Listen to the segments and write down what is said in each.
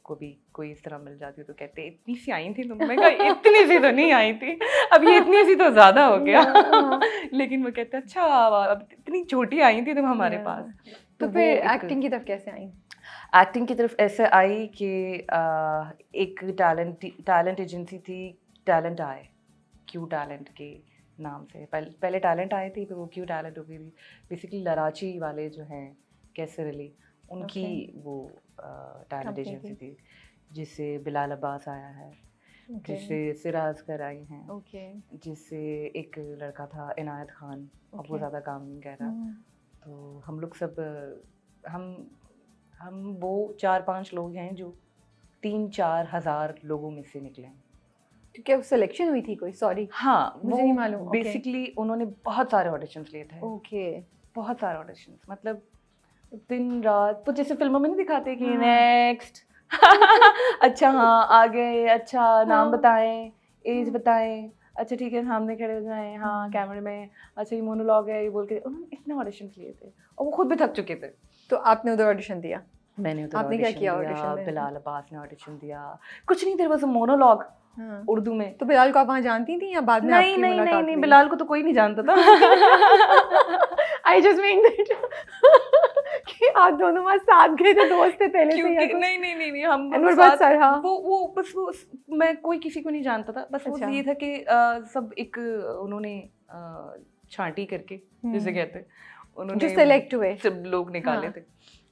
को भी कोई इस तरह मिल जाती तो कहते इतनी सी आई थी तुम। मैं कहा इतनी सी तो नहीं आई थी, अब ये इतनी सी तो ज़्यादा हो गया। लेकिन वो कहते अच्छा अब इतनी छोटी आई थी तुम हमारे पास। तो फिर एक्टिंग की तरफ कैसे आई? एक्टिंग की तरफ ऐसे आई कि एक टैलेंट एजेंसी थी, टैलेंट आए, क्यू टैलेंट के नाम से। पहले टैलेंट आई थी, फिर वो क्यू टैलेंट हो गई थी। बेसिकली लराची वाले जो हैं कैसर अली, उनकी वो टैलेंट एजेंसी थी, जिससे बिलाल अब्बास आया है, जिससे सिराज कर आई हैं, जिससे एक लड़का था इनायत खान, अब वो ज़्यादा काम नहीं कर रहा। तो हम लोग सब हम वो 4-5 लोग हैं जो 3-4 हज़ार लोगों में से निकले हैं। तो क्या सिलेक्शन हुई थी कोई? सॉरी हाँ, मुझे नहीं मालूम। बेसिकली उन्होंने बहुत सारे ऑडिशंस लिए थे। बहुत सारे ऑडिशंस, मतलब दिन रात, तो जैसे फिल्मों में नहीं दिखाते कि नेक्स्ट अच्छा हाँ आ गए, अच्छा नाम बताएं, एज बताएं, अच्छा ठीक है सामने खड़े हो जाएं, हाँ कैमरे में, अच्छा ये मोनोलॉग है, ये बोल के। उन्होंने इतने ऑडिशंस लिए थे और वो खुद भी थक चुके थे। तो आपने उधर ऑडिशन दिया? मैंने उधर आपने क्या किया ऑडिशन में? बिलाल अब्बास ने ऑडिशन दिया। कुछ नहीं, there was a monologue Urdu में। तो बिलाल को आप वहाँ जानती थी या बाद में आपकी मुलाकात हुई? नहीं, बिलाल को तो कोई नहीं जानता था। आई जस्ट मीन दैट कि आप दोनों वहाँ साथ गए थे, दोस्त थे पहले से या कुछ? नहीं, हम साथ सर, हाँ। वो बस वो मैं कोई किसी को नहीं जानता था, बस वो ये था कि सब एक उन्होंने छांटी करके जिसे कहते, उन्होंने जो सेलेक्ट हुए सब लोग निकाले थे।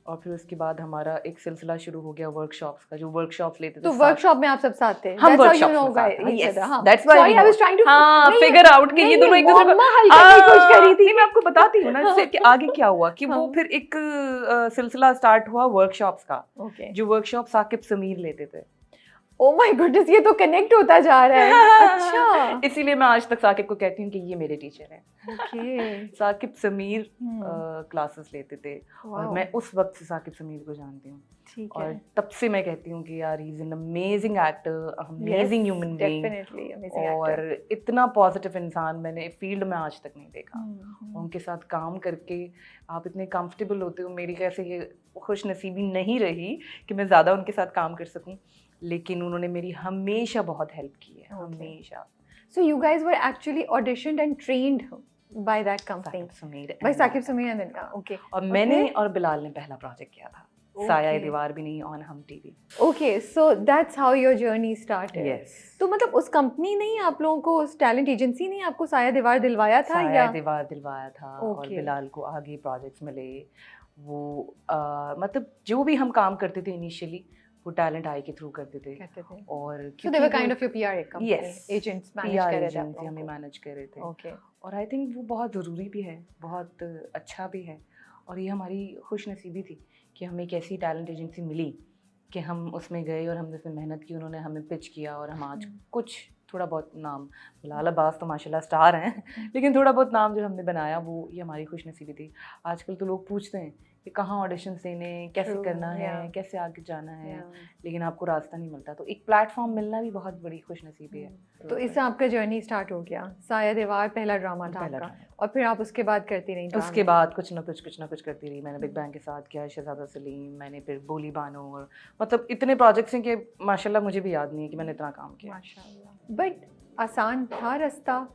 और फिर उसके बाद हमारा एक सिलसिला शुरू हो गया वर्कशॉप्स का, जो वर्कशॉप्स लेते थे। तो वर्कशॉप में आप सब साथ थे? हम वर्कशॉप में फिगर आउट कि ये दोनों एक दूसरे को। मैं आपको बताती हूँ ना इससे कि आगे क्या हुआ कि वो फिर एक सिलसिला स्टार्ट हुआ वर्कशॉप्स का, जो वर्कशॉप साकिब समीर लेते थे। Oh my goodness, ये तो कनेक्ट होता जा रहा है। अच्छा, इसीलिए मैं आज तक साकिब को कहती हूँ कि ये मेरे टीचर हैं। साकिब समीर क्लासेस लेते थे और मैं उस वक्त से साकिब समीर को जानती हूँ। और तब से मैं कहती हूँ कि यार he is an amazing actor, amazing human being, और इतना पॉजिटिव इंसान मैंने फील्ड में आज तक नहीं देखा। उनके साथ काम करके आप इतने कंफर्टेबल होते हो। मेरी कैसे ये खुश नसीबी नहीं रही कि मैं ज़्यादा उनके साथ काम कर सकूँ, लेकिन उन्होंने मेरी हमेशा बहुत हेल्प की है, हमेशा। So you guys were actually auditioned and trained by that company? By Saqib Sameer and then okay. और मैंने और बिलाल ने पहला प्रोजेक्ट किया था, साया दीवार भी नहीं, ऑन हम TV. Okay, so that's how your journey started. Yes. तो मतलब उस कंपनी ने ही आप लोगों को, उस टैलेंट एजेंसी ने आपको साया दीवार दिलवाया था? साया दीवार दिलवाया था। और बिलाल को आगे प्रोजेक्ट्स मिले। वो मतलब जो भी हम काम करते थे इनिशियली वो टैलेंट आई के थ्रू करते थे। और so they were kind of your PR company? Yes, agents manage कर रहे थे, हमें मैनेज कर रहे थे। Okay. और आई थिंक वो बहुत ज़रूरी भी है, बहुत अच्छा भी है। और ये हमारी खुश नसीबी थी कि हमें एक ऐसी टैलेंट एजेंसी मिली कि हम उसमें गए और हमने उसमें मेहनत की, उन्होंने हमें पिच किया और हम आज कुछ थोड़ा बहुत नाम, बिलाल अब्बास तो माशाल्लाह स्टार हैं, लेकिन थोड़ा बहुत नाम जो हमने बनाया वो ये हमारी खुश नसीबी थी। आजकल तो लोग पूछते हैं कि कहाँ ऑडिशंस देने, कैसे करना है, कैसे आगे जाना है, लेकिन आपको रास्ता नहीं मिलता। तो एक प्लेटफॉर्म मिलना भी बहुत बड़ी खुशनसीबी है। तो इससे आपका जर्नी स्टार्ट हो गया। साया दीवार पहला ड्रामा था आपका, और फिर आप उसके बाद करती रही? उसके बाद कुछ ना कुछ करती रही। मैंने बिग बैंग के साथ किया, शहजादा सलीम, मैंने फिर बोली बानो, और मतलब इतने प्रोजेक्ट्स हैं कि माशाल्लाह मुझे भी याद नहीं है कि मैंने इतना काम किया। माशाल्लाह। बट आसान था रास्ता?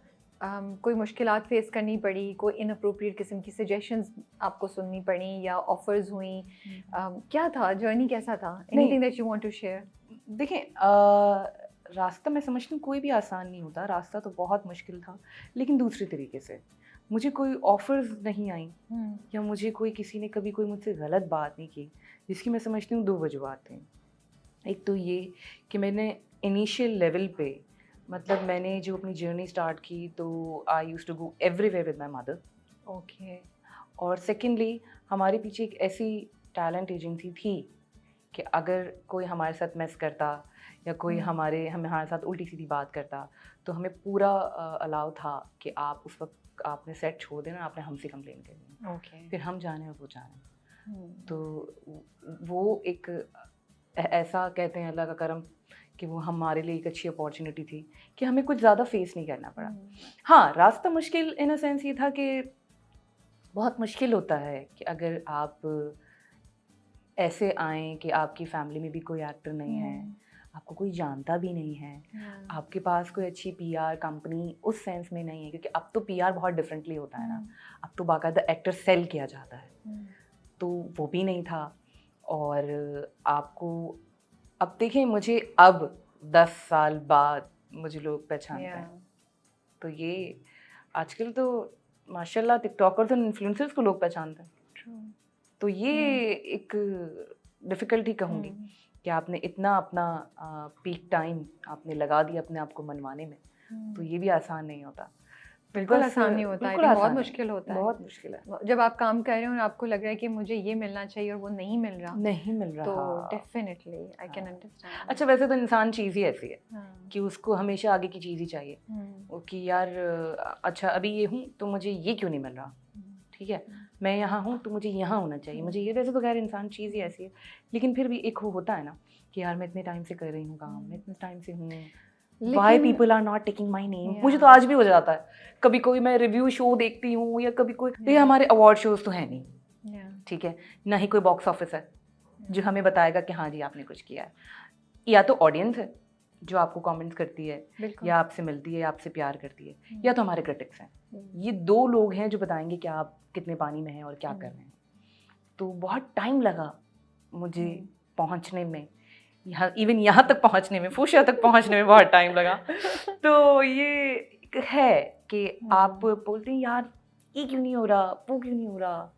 कोई मुश्किलात फेस करनी पड़ी? कोई इनअप्रोप्रिएट किस्म की सजेशंस आपको सुननी पड़ी या ऑफर्स हुई? क्या था जर्नी, कैसा था? Anything that you want to share? देखें, रास्ता मैं समझती हूँ कोई भी आसान नहीं होता। रास्ता तो बहुत मुश्किल था, लेकिन दूसरे तरीके से। मुझे कोई ऑफर्स नहीं आई या मुझे कोई किसी ने कभी कोई मुझसे गलत बात नहीं की, जिसकी मैं समझती हूँ 2 वजूहात थी। एक तो ये कि मैंने इनिशियल लेवल पे, मतलब मैंने जो अपनी जर्नी स्टार्ट की तो I used to go everywhere with my mother. Okay. और सेकेंडली हमारे पीछे एक ऐसी टैलेंट एजेंसी थी कि अगर कोई हमारे साथ मैस करता या कोई हमारे साथ उल्टी सीधी बात करता तो हमें पूरा अलाउ था कि आप उस वक्त आपने सेट छोड़ देना, आपने हमसे कंप्लेन करनी। ओके। फिर हम जाने और वो जाने। तो वो एक ऐसा कहते हैं अल्लाह का करम कि वो हमारे लिए एक अच्छी अपॉर्चुनिटी थी कि हमें कुछ ज़्यादा फेस नहीं करना पड़ा। हाँ, रास्ता मुश्किल इन अ सेंस ये था कि बहुत मुश्किल होता है कि अगर आप ऐसे आए कि आपकी फैमिली में भी कोई एक्टर नहीं है, आपको कोई जानता भी नहीं है, आपके पास कोई अच्छी पीआर कंपनी उस सेंस में नहीं है, क्योंकि अब तो पीआर बहुत डिफरेंटली होता है ना, अब तो बाकायदा एक्टर सेल किया जाता है, तो वो भी नहीं था। और आपको अब देखिए, मुझे अब 10 साल बाद मुझे लोग पहचानते हैं, तो ये आजकल तो माशाल्लाह टिकटॉकर्स और इन्फ्लुएंसर्स को लोग पहचानते हैं, तो ये एक डिफ़िकल्टी कहूँगी कि आपने इतना अपना पीक टाइम आपने लगा दिया अपने आप को मनवाने में, तो ये भी आसान नहीं होता। बिल्कुल आसान नहीं होता है, बहुत मुश्किल होता है, बहुत मुश्किल है। जब आप काम कर रहे हो और आपको लग रहा है कि मुझे ये मिलना चाहिए और वो नहीं मिल रहा, तो डेफिनेटली आई कैन अंडरस्टैंड। अच्छा, वैसे तो इंसान चीज़ ही ऐसी है कि उसको हमेशा आगे की चीज़ ही चाहिए, कि यार अच्छा अभी ये हूँ तो मुझे ये क्यों नहीं मिल रहा, ठीक है, मैं यहाँ हूँ तो मुझे यहाँ होना चाहिए, मुझे ये, वैसे तो खैर इंसान चीज़ ही ऐसी है, लेकिन फिर भी एक होता है ना कि यार मैं इतने टाइम से कर रही हूँ काम, मैं इतने टाइम से हूँ, Why people are not taking my name? मुझे तो आज भी हो जाता है, कभी कोई मैं रिव्यू शो देखती हूँ या कभी कोई, ये हमारे अवार्ड शोज तो है नहीं, ठीक है, ना ही कोई बॉक्स ऑफिस है जो हमें बताएगा कि हाँ जी आपने कुछ किया है, या तो ऑडियंस है जो आपको कमेंट्स करती है या आपसे मिलती है या आपसे प्यार करती है, या तो हमारे क्रिटिक्स हैं, ये दो लोग हैं जो बताएंगे कि आप कितने पानी में हैं और क्या कर रहे हैं। तो बहुत टाइम लगा मुझे पहुँचने में, यहाँ तक पहुँचने में, फुशिया तक पहुँचने में बहुत टाइम लगा। तो ये है कि आप बोलते हैं यार ये क्यों नहीं हो रहा, वो क्यों नहीं हो रहा,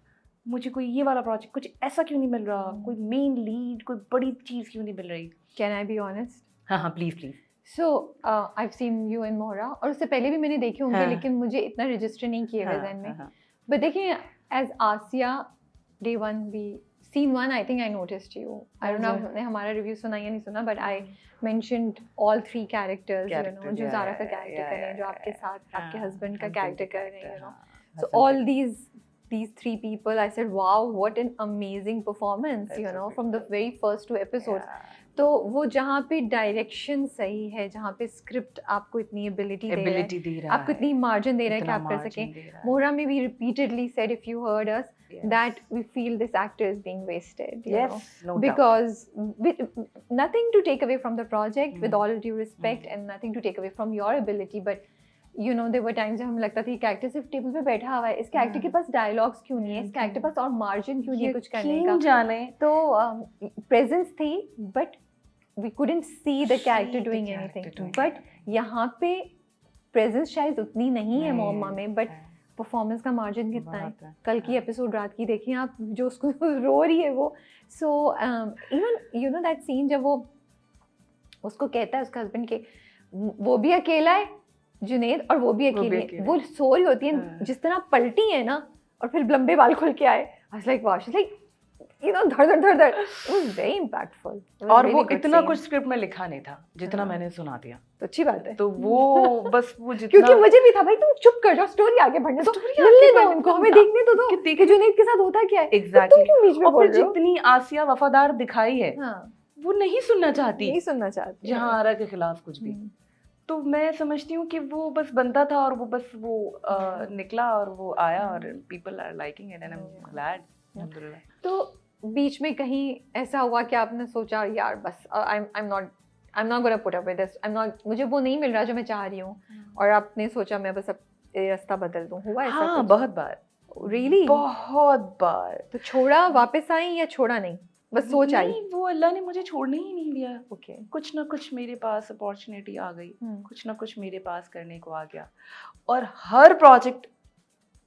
मुझे कोई ये वाला प्रोजेक्ट कुछ ऐसा क्यों नहीं मिल रहा, कोई मेन लीड कोई बड़ी चीज़ क्यों नहीं मिल रही। Can I be honest? हाँ please please. So I have seen you in Mohra, और उससे पहले भी मैंने देखे होंगे, लेकिन मुझे इतना रजिस्टर नहीं किए हुए ज़हन में। बट देखिए, एज आसिया डे वन भी Scene 1, I think I noticed you. I don't know आपने हमारा रिव्यू सुना या नहीं सुना, but I mentioned all 3 characters, you know, जो ज़ारा का कैरेक्टर कर रहे हैं, जो आपके साथ आपके हस्बैंड का कैरेक्टर कर रहे हैं, you know. So all these 3 people, I said, wow, what an amazing performance, you know, from the very first 2 episodes. तो वो जहाँ पे डायरेक्शन सही है, जहाँ पे स्क्रिप्ट आपको इतनी एबिलिटी दे रहा है, आपको इतनी मार्जिन दे रहा है कि आप कर सकें। मोहरा में भी repeatedly said, if you heard us, that we feel this actor is being wasted, you know, no because nothing to take away from the project, with all due respect, and nothing to take away from your ability, but you know, there were times जब हमें लगता था कि actor सिर्फ table पे बैठा हुआ है, इसके एक्टर के पास डायलॉग्स क्यों नहीं है, इसके एक्टर के पास और मार्जिन क्यों नहीं है कुछ करने का, जाने तो प्रेजेंस थी, but we couldn't see the character doing anything. But यहाँ पे प्रेजेंस शायद उतनी नहीं है मोहम्मा में, बट परफॉर्मेंस का मार्जिन कितना है। कल की एपिसोड रात की देखिए आप, जो उसको रो रही है वो, so even you know that scene जब वो उसको कहता है उसका हस्बैंड के वो भी अकेला है जुनैद, और वो भी अकेली है, वो सो रही होती है, जिस तरह पलटी है ना और फिर लंबे बाल खुल के आए, I was like wow, she is like you know, धड़ इट वाज वेरी इम्पैक्टफुल। और वो इतना कुछ स्क्रिप्ट में लिखा नहीं था जितना मैंने सुना दिया, तो अच्छी बात है। तो वो बस वो जितना, क्योंकि मुझे भी था भाई तुम चुप कर जाओ, स्टोरी आगे बढ़ने दो, मिलने दो उनको, हमें देखने तो दो कि जुनैद के साथ होता क्या है। एग्जैक्टली, तुम बीच में बोल रहे हो। जितनी आसिया वफादार दिखाई है वो नहीं सुनना चाहती जहाँ आरा के खिलाफ कुछ भी। तो मैं समझती हूँ कि वो बस बनता था और वो बस वो निकला और वो आया और people are liking it and I am glad, अल्हम्दुलिल्लाह। तो बीच में कहीं ऐसा हुआ कि आपने सोचा यार बस I'm not gonna put up with this, मुझे वो नहीं मिल रहा जो मैं चाह रही हूँ, और आपने सोचा मैं बस अब रास्ता बदल दूँ? हुआ ऐसा? हाँ, बहुत बार, really? बहुत बार। तो छोड़ा, वापस आई या छोड़ा नहीं, बस सोच आई? वो अल्लाह ने मुझे छोड़ने ही नहीं दिया। ओके, कुछ ना कुछ मेरे पास अपॉर्चुनिटी आ गई, कुछ ना कुछ मेरे पास करने को आ गया, और हर प्रोजेक्ट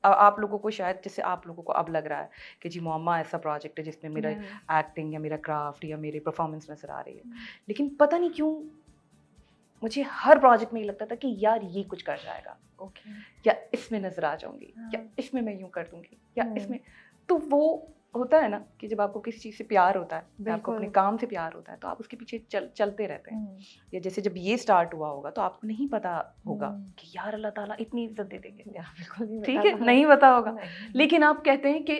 आप लोगों को शायद, जैसे आप लोगों को अब लग रहा है कि जी मोहम्मा ऐसा प्रोजेक्ट है जिसमें मेरा एक्टिंग या मेरा क्राफ्ट या मेरी परफॉर्मेंस नजर आ रही है, लेकिन पता नहीं क्यों मुझे हर प्रोजेक्ट में ये लगता था कि यार ये कुछ कर जाएगा, या इसमें नजर आ जाऊंगी, या इसमें मैं यूं कर दूंगी, या इसमें। तो वो होता है ना कि जब आपको किसी चीज़ से प्यार होता है, आपको अपने काम से प्यार होता है, तो आप उसके पीछे चलते रहते हैं। या जैसे जब ये स्टार्ट हुआ होगा तो आपको नहीं पता होगा कि यार अल्लाह ताला इतनी इज्जत दे देंगे, ठीक है, नहीं पता होगा, लेकिन आप कहते हैं कि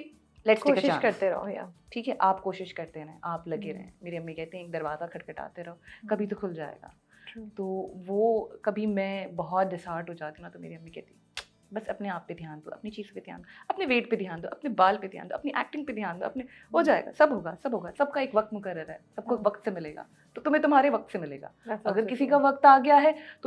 लेट्स टेक अ चांस, करते रहो, या ठीक है, आप कोशिश करते रहें, आप लगे रहें। मेरी अम्मी कहते हैं एक दरवाज़ा खटखटाते रहो, कभी तो खुल जाएगा। तो वो कभी मैं बहुत डिसहार्ट हो जाती ना, तो मेरी अम्मी कहती बस अपने आप पे ध्यान दो, अपनी चीज़ पे ध्यान दो, अपने वेट पे ध्यान दो, अपने बाल पे ध्यान दो, अपनी एक्टिंग पे ध्यान दो, अपने हो जाएगा, सब होगा, सब होगा, सबका एक वक्त मुकर्रर है, सबको वक्त से मिलेगा, तो तुम्हें तुम्हारे वक्त से मिलेगा। अगर किसी का वक्त आ गया है तो